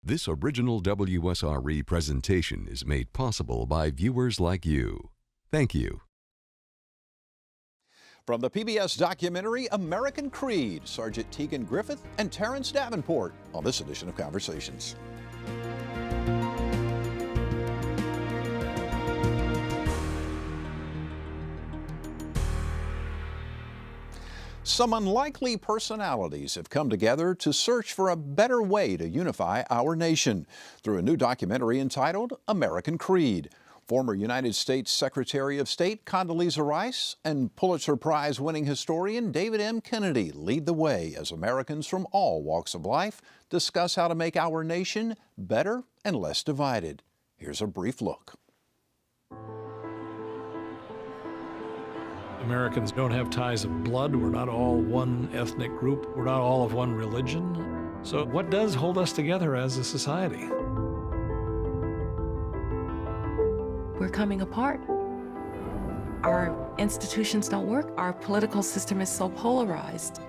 This original WSRE presentation is made possible by viewers like you. Thank you. From the PBS documentary American Creed, Sergeant Tegan Griffith and Terence Davenport on this edition of Conversations. Some unlikely personalities have come together to search for a better way to unify our nation through a new documentary entitled American Creed. Former United States Secretary of State Condoleezza Rice and Pulitzer Prize-winning historian David M. Kennedy lead the way as Americans from all walks of life discuss how to make our nation better and less divided. Here's a brief look. Americans don't have ties of blood. We're not all one ethnic group. We're not all of one religion. So what does hold us together as a society? We're coming apart. Our institutions don't work. Our political system is so polarized.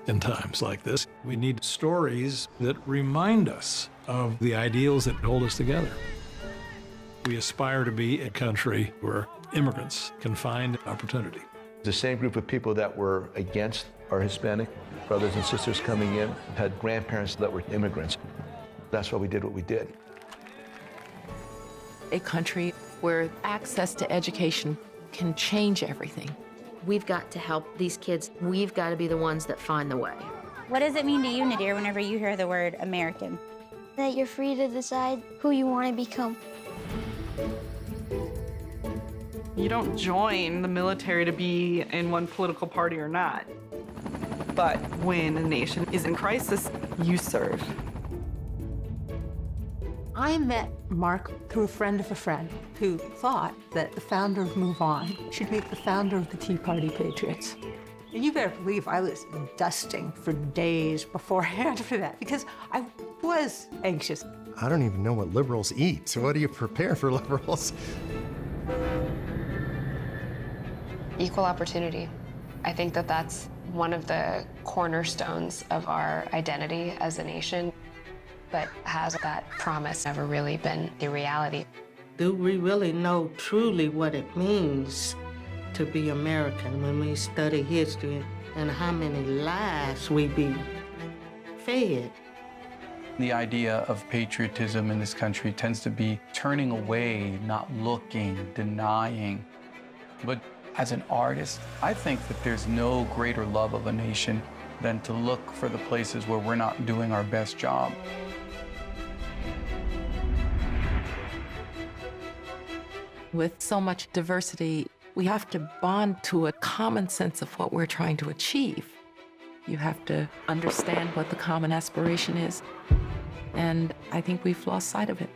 In times like this, we need stories that remind us of the ideals that hold us together. We aspire to be a country where immigrants can find opportunity. The same group of people that were against our Hispanic brothers and sisters coming in had grandparents that were immigrants. That's why we did what we did. A country where access to education can change everything. We've got to help these kids. We've got to be the ones that find the way. What does it mean to you, Nadir, whenever you hear the word American? That you're free to decide who you want to become. You don't join the military to be in one political party or not. But when a nation is in crisis, you serve. I met Mark through a friend of a friend who thought that the founder of Move On should make the founder of the Tea Party Patriots. And you better believe I was dusting for days beforehand for that because I was anxious. I don't even know what liberals eat, so what do you prepare for liberals? Equal opportunity. I think that that's one of the cornerstones of our identity as a nation. But has that promise ever really been the reality? Do we really know truly what it means to be American when we study history and how many lies we be fed? The idea of patriotism in this country tends to be turning away, not looking, denying. But as an artist, I think that there's no greater love of a nation than to look for the places where we're not doing our best job. With so much diversity, we have to bond to a common sense of what we're trying to achieve. You have to understand what the common aspiration is, and I think we've lost sight of it.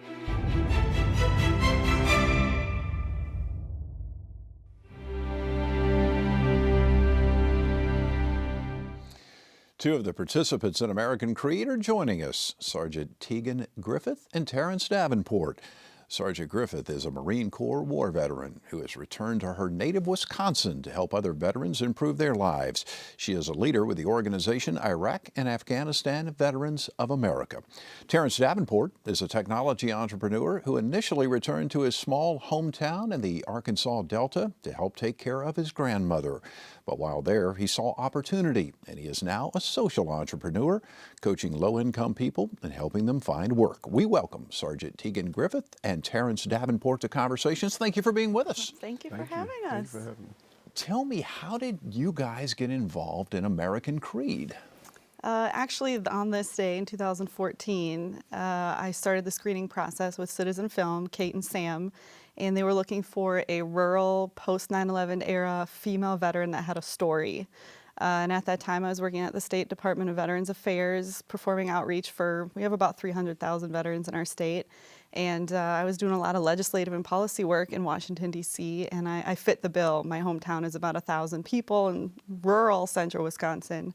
Two of the participants in American Creed are joining us, Sergeant Tegan Griffith and Terence Davenport. Sergeant Griffith is a Marine Corps war veteran who has returned to her native Wisconsin to help other veterans improve their lives. She is a leader with the organization Iraq and Afghanistan Veterans of America. Terence Davenport is a technology entrepreneur who initially returned to his small hometown in the Arkansas Delta to help take care of his grandmother. But while there, he saw opportunity, and he is now a social entrepreneur, coaching low-income people and helping them find work. We welcome Sergeant Tegan Griffith and Terence Davenport to Conversations. Thank you for being with us. Thank you for having us. Thanks for having me. Tell me, how did you guys get involved in American Creed? Actually, on this day in 2014, I started the screening process with Citizen Film, Kate and Sam, and they were looking for a rural post 9/11 era female veteran that had a story. And at that time, I was working at the State Department of Veterans Affairs, performing outreach we have about 300,000 veterans in our state. And I was doing a lot of legislative and policy work in Washington, D.C., and I fit the bill. My hometown is about 1,000 people in rural central Wisconsin.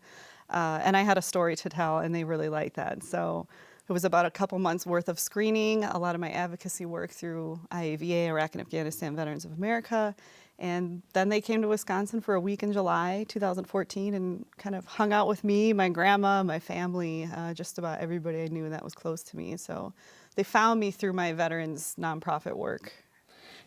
And I had a story to tell, and they really liked that. So it was about a couple months worth of screening, a lot of my advocacy work through IAVA, Iraq and Afghanistan Veterans of America, And then they came to Wisconsin for a week in July 2014 and kind of hung out with me, my grandma, my family, just about everybody I knew that was close to me. So they found me through my veterans nonprofit work.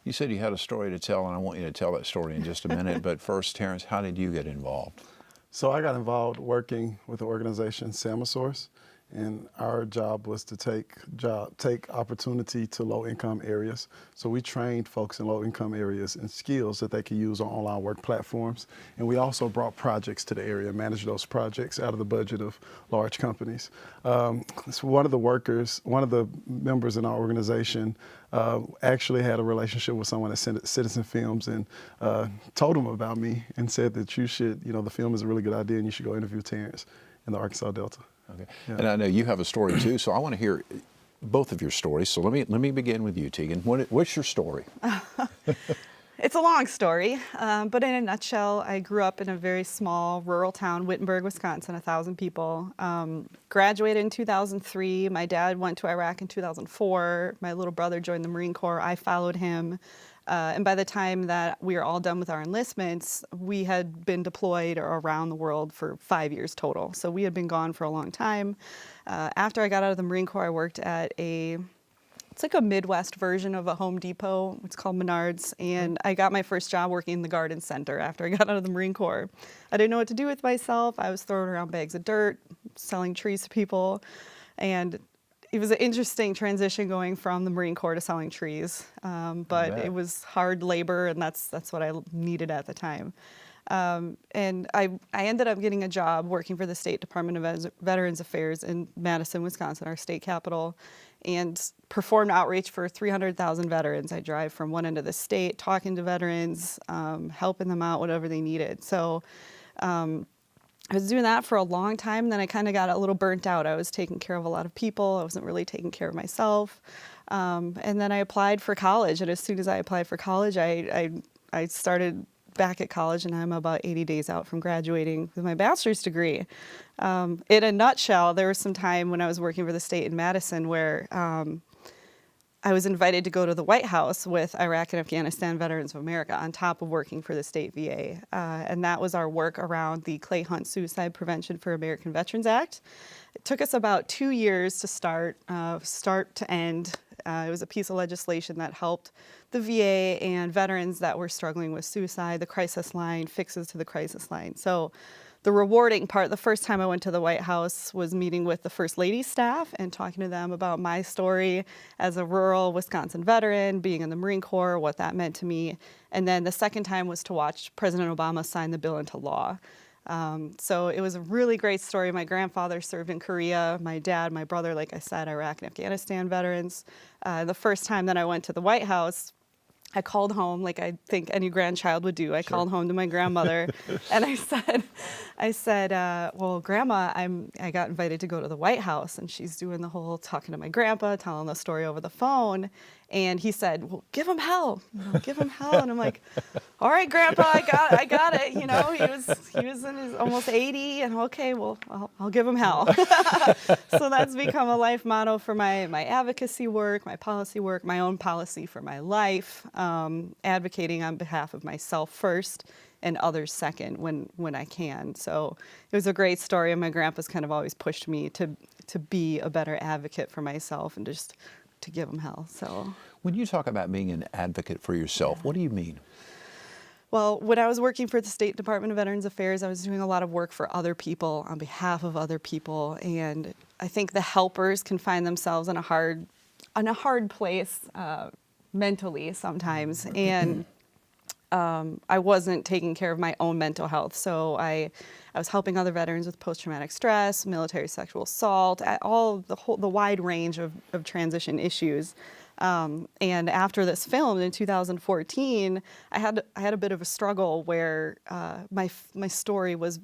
You said you had a story to tell, and I want you to tell that story in just a minute. But first, Terrence, how did you get involved? So I got involved working with the organization Samasource, and our job was to take opportunity to low-income areas. So we trained folks in low-income areas in skills that they could use on online work platforms. And we also brought projects to the area, managed those projects out of the budget of large companies. So one of the members in our organization actually had a relationship with someone at Citizen Films and told him about me and said that you should, the film is a really good idea and you should go interview Terrence in the Arkansas Delta. Okay. Yeah. And I know you have a story too, so I want to hear both of your stories. So let me begin with you, Tegan. What's your story? It's a long story, but in a nutshell, I grew up in a very small rural town, Wittenberg, Wisconsin, 1,000 people. Graduated in 2003. My dad went to Iraq in 2004. My little brother joined the Marine Corps. I followed him. And by the time that we were all done with our enlistments, we had been deployed around the world for 5 years total. So we had been gone for a long time. After I got out of the Marine Corps, I worked at it's like a Midwest version of a Home Depot. It's called Menards. And I got my first job working in the garden center after I got out of the Marine Corps. I didn't know what to do with myself. I was throwing around bags of dirt, selling trees to people. And it was an interesting transition going from the Marine Corps to selling trees, but it was hard labor, and that's what I needed at the time. And I ended up getting a job working for the State Department of Veterans Affairs in Madison, Wisconsin, our state capital, and performed outreach for 300,000 veterans. I drive from one end of the state, talking to veterans, helping them out, whatever they needed. So I was doing that for a long time, and then I kind of got a little burnt out. I was taking care of a lot of people. I wasn't really taking care of myself. And then I applied for college, and as soon as I applied for college, I started back at college, and I'm about 80 days out from graduating with my bachelor's degree. In a nutshell, there was some time when I was working for the state in Madison where I was invited to go to the White House with Iraq and Afghanistan Veterans of America on top of working for the state VA. And that was our work around the Clay Hunt Suicide Prevention for American Veterans Act. It took us about 2 years to start to end. It was a piece of legislation that helped the VA and veterans that were struggling with suicide, the crisis line, fixes to the crisis line. So the rewarding part, the first time I went to the White House was meeting with the First Lady's staff and talking to them about my story as a rural Wisconsin veteran, being in the Marine Corps, what that meant to me. And then the second time was to watch President Obama sign the bill into law. So it was a really great story. My grandfather served in Korea. My dad, my brother, like I said, Iraq and Afghanistan veterans. The first time that I went to the White House, I called home like I think any grandchild would do. I called home to my grandmother and I said, well, Grandma, I got invited to go to the White House, and she's doing the whole talking to my grandpa, telling the story over the phone. And he said, well, give him hell, give him hell. And I'm like, all right, Grandpa, I got it. He was in his almost 80, and okay, well, I'll give him hell. So that's become a life motto for my advocacy work, my policy work, my own policy for my life, advocating on behalf of myself first and others second when I can. So it was a great story, and my grandpa's kind of always pushed me to be a better advocate for myself and just to give them hell. So when you talk about being an advocate for yourself, what do you mean? Well, when I was working for the State Department of Veterans Affairs, I was doing a lot of work for other people on behalf of other people, and I think the helpers can find themselves in a hard place mentally sometimes, and I wasn't taking care of my own mental health. So I was helping other veterans with post-traumatic stress, military sexual assault, the wide range of transition issues. And after this film in 2014, I had a bit of a struggle where my story was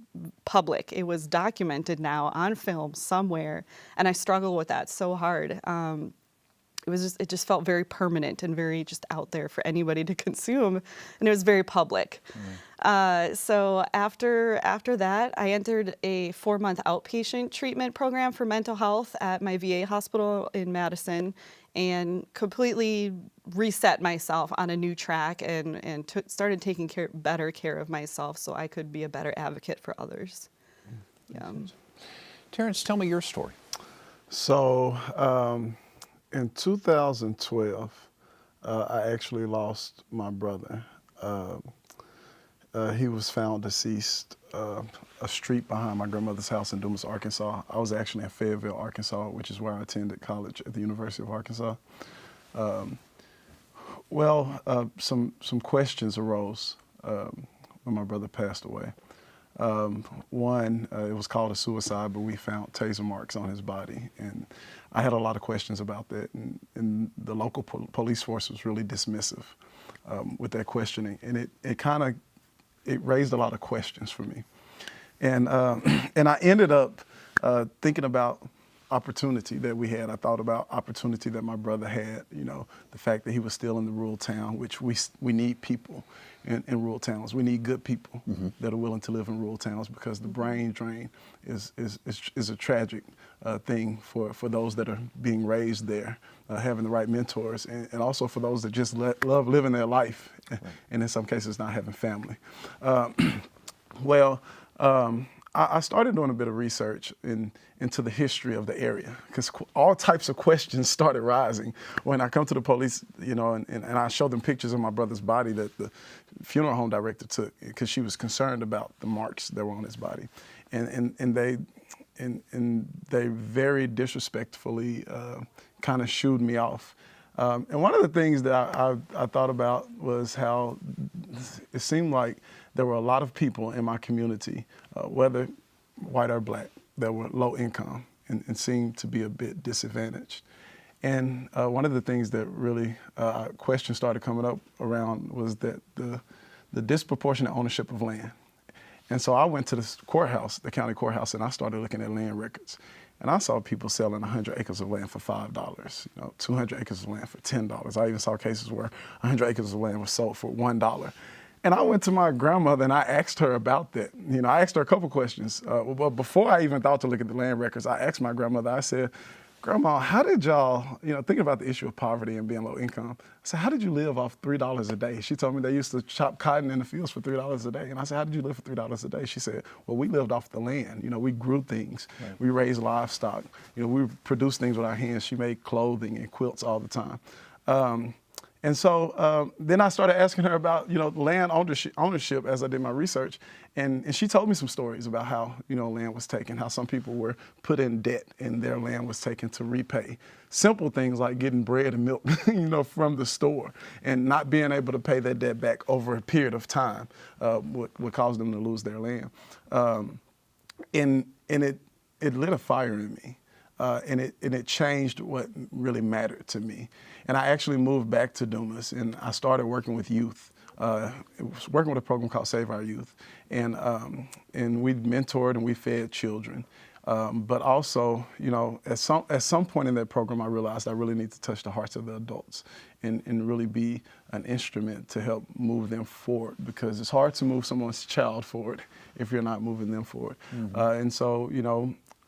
public. It was documented now on film somewhere, and I struggled with that so hard. it just felt very permanent and very just out there for anybody to consume, and it was very public. So after that, I entered a 4-month outpatient treatment program for mental health at my VA hospital in Madison, and completely reset myself on a new track and started taking better care of myself so I could be a better advocate for others. Yeah. Terrence, tell me your story. So in 2012, I actually lost my brother. He was found deceased a street behind my grandmother's house in Dumas, Arkansas. I was actually in Fayetteville, Arkansas, which is where I attended college at the University of Arkansas. Some questions arose when my brother passed away. One, it was called a suicide, but we found taser marks on his body. And I had a lot of questions about that. And the local police force was really dismissive with their questioning. And it raised a lot of questions for me. And I ended up thinking about opportunity that we had. I thought about opportunity that my brother had, the fact that he was still in the rural town, which we need people in rural towns. We need good people that are willing to live in rural towns, because the brain drain is a tragic thing for those that are being raised there, having the right mentors, and also for those that just love living their life, and in some cases not having family. I started doing a bit of research into the history of the area, because all types of questions started rising when I come to the police, and I show them pictures of my brother's body that the funeral home director took, because she was concerned about the marks that were on his body, and they very disrespectfully kind of shooed me off. And one of the things that I thought about was how it seemed like there were a lot of people in my community, whether white or black, that were low income and seemed to be a bit disadvantaged. And one of the things that really questions started coming up around was that the disproportionate ownership of land. And so I went to the courthouse, the county courthouse, and I started looking at land records. And I saw people selling 100 acres of land for $5, 200 acres of land for $10. I even saw cases where 100 acres of land was sold for $1. And I went to my grandmother and I asked her about that. I asked her a couple questions. But before I even thought to look at the land records, I asked my grandmother, I said, Grandma, how did y'all, thinking about the issue of poverty and being low income, I said, how did you live off $3 a day? She told me they used to chop cotton in the fields for $3 a day. And I said, how did you live for $3 a day? She said, well, we lived off the land. We grew things. Right. We raised livestock. We produced things with our hands. She made clothing and quilts all the time. And so then I started asking her about, land ownership as I did my research. And she told me some stories about how, land was taken, how some people were put in debt and their land was taken to repay. Simple things like getting bread and milk, from the store, and not being able to pay that debt back over a period of time would cause them to lose their land. And it lit a fire in me. And it changed what really mattered to me. And I actually moved back to Dumas, and I started working with youth. Working with a program called Save Our Youth, and we mentored and we fed children. But also, at some point in that program, I realized I really need to touch the hearts of the adults and really be an instrument to help move them forward, because it's hard to move someone's child forward if you're not moving them forward. And so,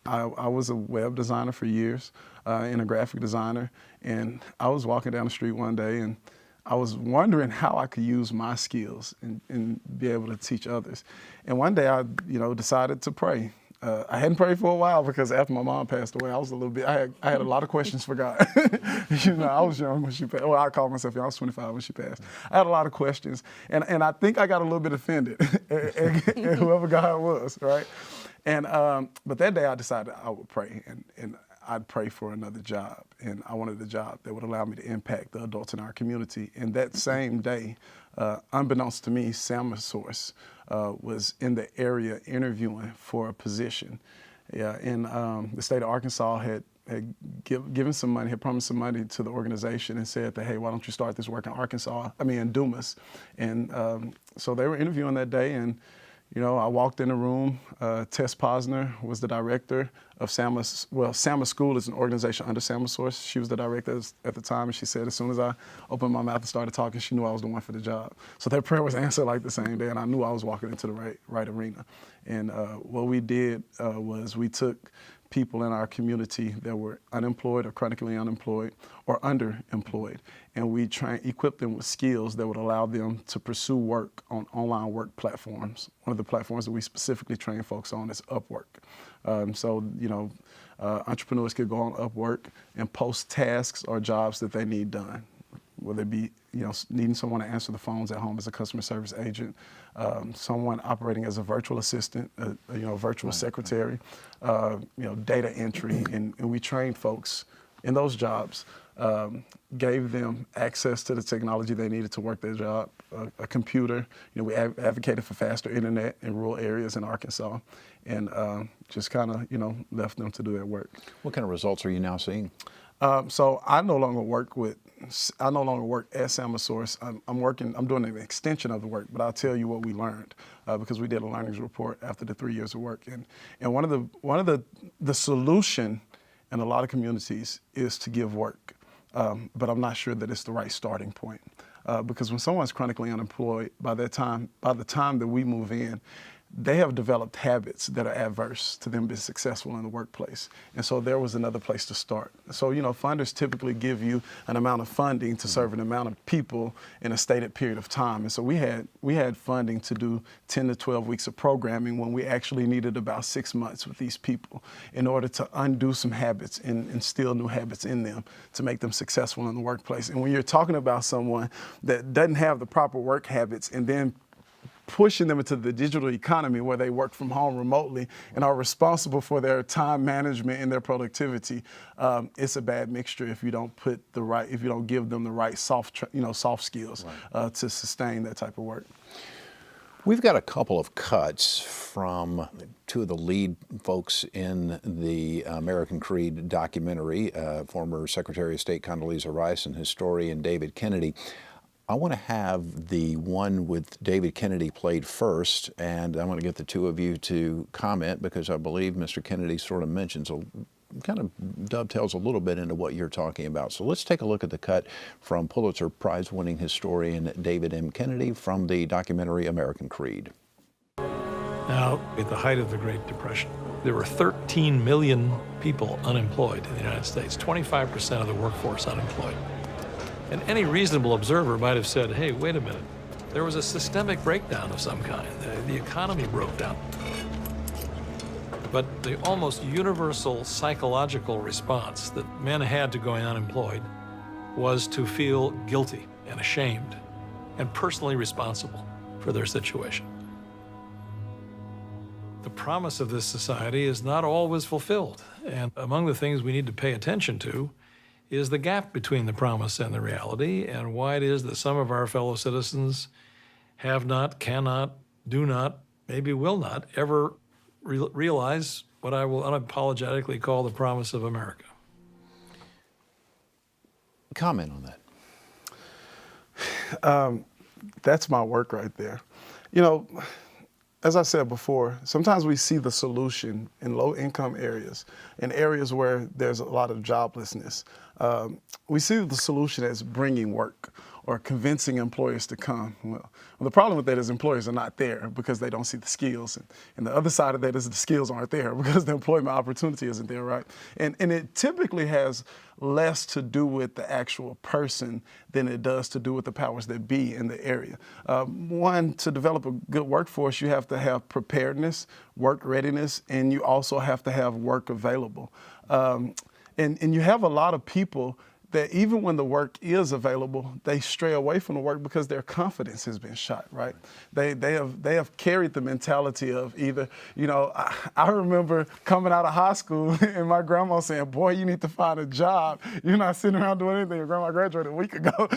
I was a web designer for years and a graphic designer, and I was walking down the street one day and I was wondering how I could use my skills and be able to teach others. And one day I, decided to pray. I hadn't prayed for a while because after my mom passed away, I was a little bit, I had a lot of questions for God. I was young when she passed. Well, I called myself young. I was 25 when she passed. I had a lot of questions, and I think I got a little bit offended at whoever God was, right? And but that day I decided I would pray, and I'd pray for another job, and I wanted a job that would allow me to impact the adults in our community. And that same day, unbeknownst to me, SamaSource was in the area interviewing for a position. Yeah, and the state of Arkansas had given some money, had promised some money to the organization and said that, hey, why don't you start this work in Dumas? And so they were interviewing that day, and You know, I walked in the room, Tess Posner was the director of SAMA. Well, SAMA School is an organization under SAMASource. She was the director at the time, and she said as soon as I opened my mouth and started talking, she knew I was the one for the job. So that prayer was answered like the same day, and I knew I was walking into the right arena. And what we did was we took people in our community that were unemployed or chronically unemployed or underemployed, and we equipped them with skills that would allow them to pursue work on online work platforms. One of the platforms that we specifically train folks on is Upwork. So, you know, entrepreneurs could go on Upwork and post tasks or jobs that they need done, whether it be, you know, needing someone to answer the phones at home as a customer service agent, someone operating as a virtual assistant, you know, virtual secretary, you know, data entry, and we trained folks in those jobs, gave them access to the technology they needed to work their job, a computer. You know, we advocated for faster internet in rural areas in Arkansas, and just kind of, you know, left them to do their work. What kind of results are you now seeing? So I no longer work at SAMASource. I'm doing an extension of the work, but I'll tell you what we learned because we did a learnings report after the 3 years of work. And one of the solution in a lot of communities is to give work, but I'm not sure that it's the right starting point because when someone's chronically unemployed, by the time that we move in, they have developed habits that are adverse to them being successful in the workplace. And so there was another place to start. So, you know, funders typically give you an amount of funding to serve an amount of people in a stated period of time. And so we had funding to do 10 to 12 weeks of programming when we actually needed about 6 months with these people in order to undo some habits and instill new habits in them to make them successful in the workplace. And when you're talking about someone that doesn't have the proper work habits and then pushing them into the digital economy where they work from home remotely and are responsible for their time management and their productivity, it's a bad mixture if you don't give them the right soft skills to sustain that type of work. We've got a couple of cuts from two of the lead folks in the American Creed documentary, former Secretary of State Condoleezza Rice and historian David Kennedy. I want to have the one with David Kennedy played first, and I want to get the two of you to comment because I believe Mr. Kennedy sort of mentions, kind of dovetails a little bit into what you're talking about. So let's take a look at the cut from Pulitzer Prize-winning historian David M. Kennedy from the documentary American Creed. Now, at the height of the Great Depression, there were 13 million people unemployed in the United States, 25% of the workforce unemployed. And any reasonable observer might have said, hey, wait a minute, there was a systemic breakdown of some kind. The economy broke down. But the almost universal psychological response that men had to going unemployed was to feel guilty and ashamed and personally responsible for their situation. The promise of this society is not always fulfilled. And among the things we need to pay attention to is the gap between the promise and the reality, and why it is that some of our fellow citizens have not, cannot, do not, maybe will not ever realize what I will unapologetically call the promise of America. Comment on that. That's my work right there. You know, as I said before, sometimes we see the solution in low-income areas, in areas where there's a lot of joblessness. We see the solution as bringing work or convincing employers to come. Well, the problem with that is employers are not there because they don't see the skills. And the other side of that is the skills aren't there because the employment opportunity isn't there, right? And it typically has less to do with the actual person than it does to do with the powers that be in the area. One, to develop a good workforce, you have to have preparedness, work readiness, and you also have to have work available. And you have a lot of people that even when the work is available, they stray away from the work because their confidence has been shot, right? They have carried the mentality of either, you know, I remember coming out of high school and my grandma saying, boy, you need to find a job. You're not sitting around doing anything. Your grandma graduated a week ago.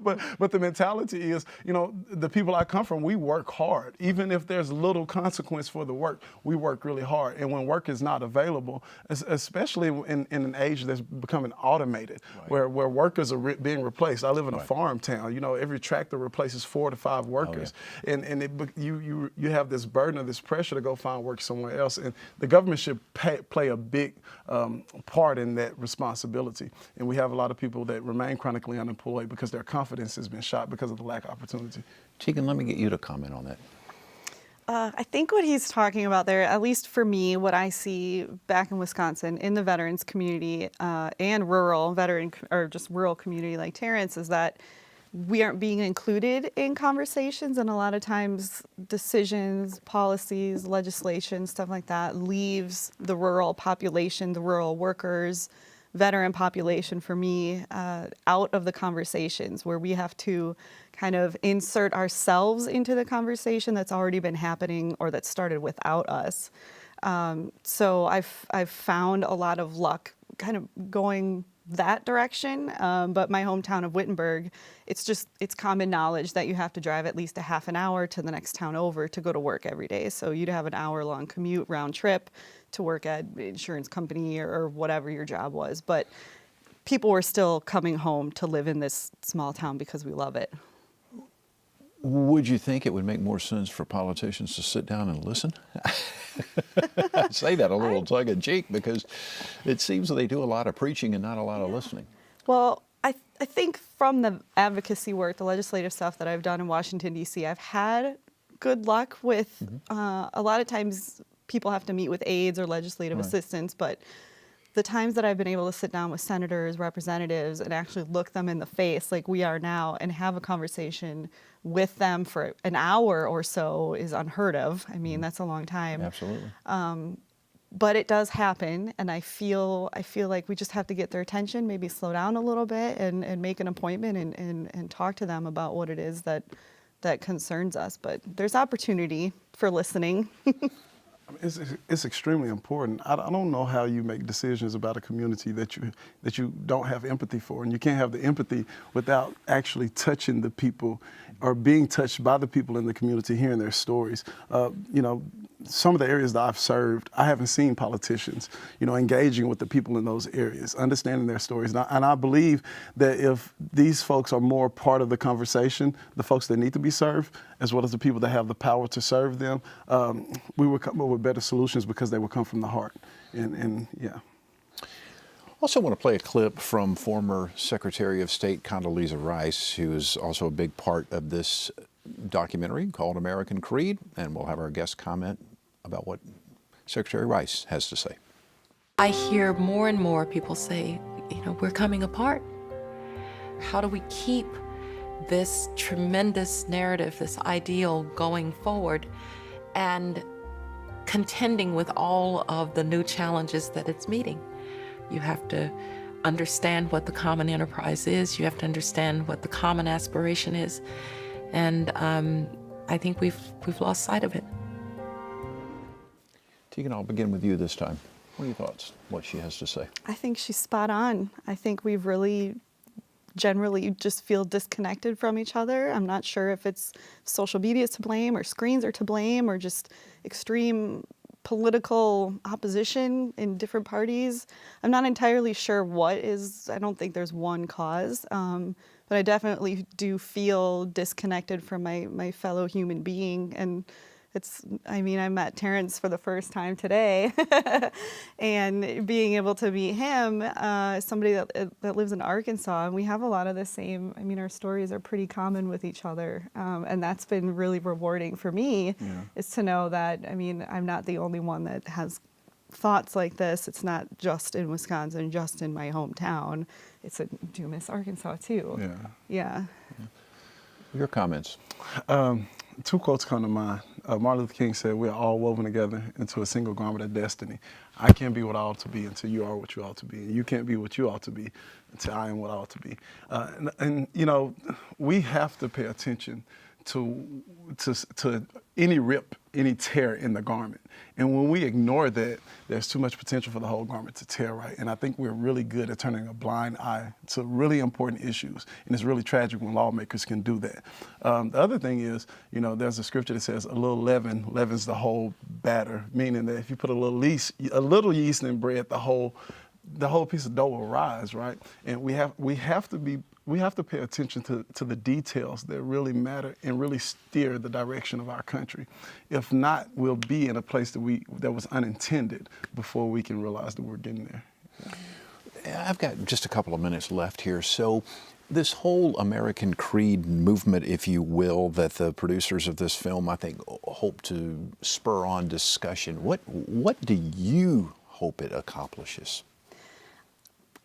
but the mentality is, you know, the people I come from, we work hard. Even if there's little consequence for the work, we work really hard. And when work is not available, especially in an age that's becoming automated, where workers are being replaced. I live in a farm town. You know, every tractor replaces 4 to 5 workers, and you have this burden of this pressure to go find work somewhere else, and the government should play a big part in that responsibility. And we have a lot of people that remain chronically unemployed because their confidence has been shot because of the lack of opportunity. Tegan, let me get you to comment on that. I think what he's talking about there, at least for me, what I see back in Wisconsin in the veterans community and rural veteran or just rural community like Terrence, is that we aren't being included in conversations, and a lot of times decisions, policies, legislation, stuff like that leaves the rural population, the rural workers, veteran population for me out of the conversations, where we have to kind of insert ourselves into the conversation that's already been happening or that started without us. So I've found a lot of luck kind of going that direction, but my hometown of Wittenberg, it's common knowledge that you have to drive at least a half an hour to the next town over to go to work every day. So you'd have an hour-long commute round trip to work at insurance company or whatever your job was. But people were still coming home to live in this small town because we love it. Would you think it would make more sense for politicians to sit down and listen? I say that a little tongue-in-cheek because it seems that they do a lot of preaching and not a lot of listening. Well, I think from the advocacy work, the legislative stuff that I've done in Washington, D.C., I've had good luck with a lot of times people have to meet with aides or legislative assistants, but the times that I've been able to sit down with senators, representatives, and actually look them in the face like we are now and have a conversation with them for an hour or so is unheard of. I mean, that's a long time. Absolutely. But it does happen, and I feel like we just have to get their attention, maybe slow down a little bit and make an appointment and talk to them about what it is that concerns us. But there's opportunity for listening. It's extremely important. I don't know how you make decisions about a community that you don't have empathy for, and you can't have the empathy without actually touching the people or being touched by the people in the community, hearing their stories. You know, some of the areas that I've served, I haven't seen politicians, you know, engaging with the people in those areas, understanding their stories. And I believe that if these folks are more part of the conversation, the folks that need to be served, as well as the people that have the power to serve them, we will come up with better solutions because they will come from the heart. And yeah. Also want to play a clip from former Secretary of State Condoleezza Rice, who is also a big part of this documentary called American Creed, and we'll have our guest comment about what Secretary Rice has to say. I hear more and more people say, you know, we're coming apart. How do we keep this tremendous narrative, this ideal going forward and contending with all of the new challenges that it's meeting? You have to understand what the common enterprise is. You have to understand what the common aspiration is. And I think we've lost sight of it. Tegan, I'll begin with you this time. What are your thoughts, what she has to say? I think she's spot on. I think we've really generally just feel disconnected from each other. I'm not sure if it's social media is to blame or screens are to blame or just extreme political opposition in different parties. I'm not entirely sure what is. I don't think there's one cause, but I definitely do feel disconnected from my fellow human being. And I met Terrence for the first time today, and being able to meet him, somebody that lives in Arkansas, and we have a lot of the same, our stories are pretty common with each other, and that's been really rewarding for me, is to know that, I'm not the only one that has thoughts like this. It's not just in Wisconsin, just in my hometown. It's in Dumas, Arkansas, too. Yeah. Your comments? Two quotes come to mind. Martin Luther King said, "We are all woven together into a single garment of destiny. I can't be what I ought to be until you are what you ought to be. And you can't be what you ought to be until I am what I ought to be." We have to pay attention to any rip, any tear in the garment. And when we ignore that, there's too much potential for the whole garment to tear, right? And I think we're really good at turning a blind eye to really important issues. And it's really tragic when lawmakers can do that. The other thing is, there's a scripture that says a little leaven leavens the whole batter, meaning that if you put a little yeast in bread, the whole the whole piece of dough will rise, right? And we have to pay attention to the details that really matter and really steer the direction of our country. If not, we'll be in a place that was unintended before we can realize that we're getting there. I've got just a couple of minutes left here. So this whole American Creed movement, if you will, that the producers of this film, I think, hope to spur on discussion, what do you hope it accomplishes?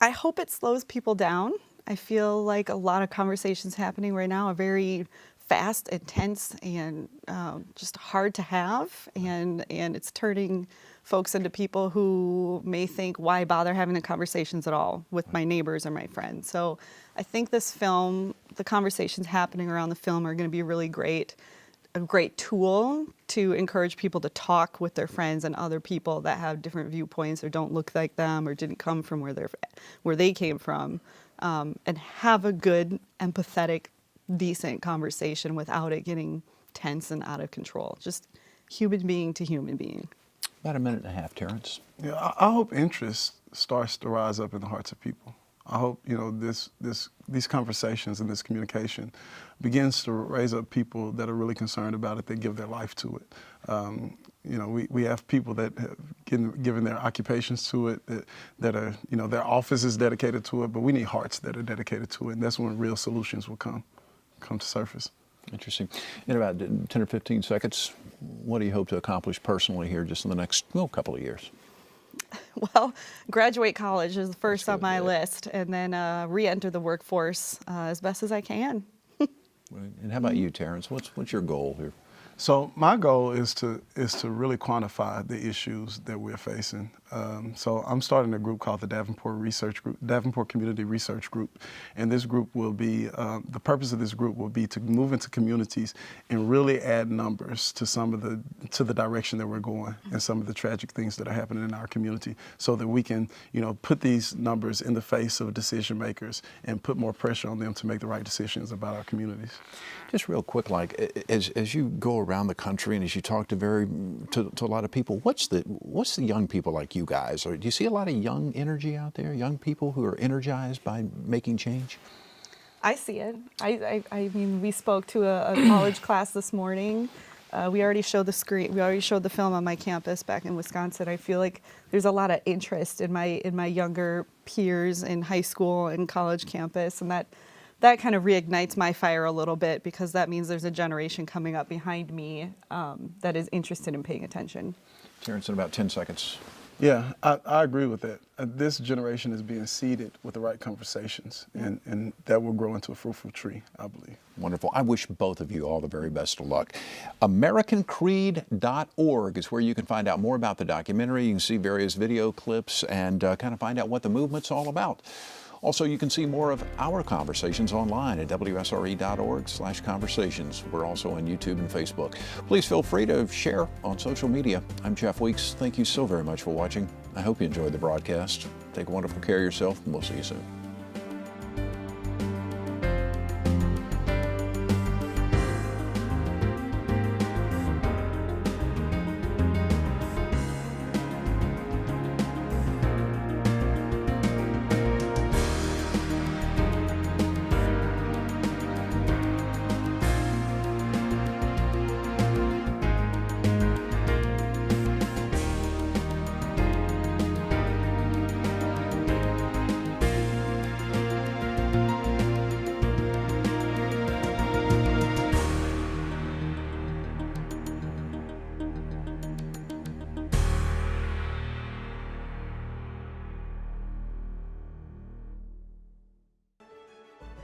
I hope it slows people down. I feel like a lot of conversations happening right now are very fast, intense, and just hard to have, and it's turning folks into people who may think, why bother having the conversations at all with my neighbors or my friends? So I think this film, the conversations happening around the film are going to be really great, a great tool to encourage people to talk with their friends and other people that have different viewpoints or don't look like them or didn't come from where they came from, and have a good, empathetic, decent conversation without it getting tense and out of control. Just human being to human being. About a minute and a half, Terrence. Yeah, I hope interest starts to rise up in the hearts of people. I hope, you know, these conversations and this communication begins to raise up people that are really concerned about it, that give their life to it. You know, we have people that have given their occupations to it, that are, you know, their office is dedicated to it, but we need hearts that are dedicated to it, and that's when real solutions will come to surface. Interesting. In about 10 or 15 seconds, what do you hope to accomplish personally here just in the next couple of years? Well, graduate college is the first on my list, and then re-enter the workforce as best as I can. And how about you, Terrence? What's your goal here? So my goal is to really quantify the issues that we're facing. So I'm starting a group called the Davenport Community Research Group, and this group will be the purpose of this group will be to move into communities and really add numbers to the direction that we're going and some of the tragic things that are happening in our community, so that we can, you know, put these numbers in the face of decision makers and put more pressure on them to make the right decisions about our communities. Just real quick, like as you go around the country and as you talk to a lot of people, what's the young people like you guys? Or do you see a lot of young energy out there, young people who are energized by making change? I see it. I mean, we spoke to a college class this morning. We already showed the screen. We already showed the film on my campus back in Wisconsin. I feel like there's a lot of interest in my younger peers in high school and college campus, and that kind of reignites my fire a little bit, because that means there's a generation coming up behind me that is interested in paying attention. Terrence, in about 10 seconds. Yeah, I agree with that. This generation is being seeded with the right conversations, and that will grow into a fruitful tree, I believe. Wonderful. I wish both of you all the very best of luck. AmericanCreed.org is where you can find out more about the documentary. You can see various video clips and kind of find out what the movement's all about. Also, you can see more of our conversations online at WSRE.org/conversations. We're also on YouTube and Facebook. Please feel free to share on social media. I'm Jeff Weeks. Thank you so very much for watching. I hope you enjoyed the broadcast. Take wonderful care of yourself, and we'll see you soon.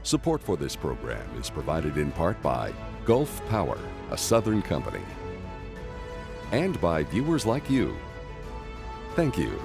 Support for this program is provided in part by Gulf Power, a Southern company, and by viewers like you. Thank you.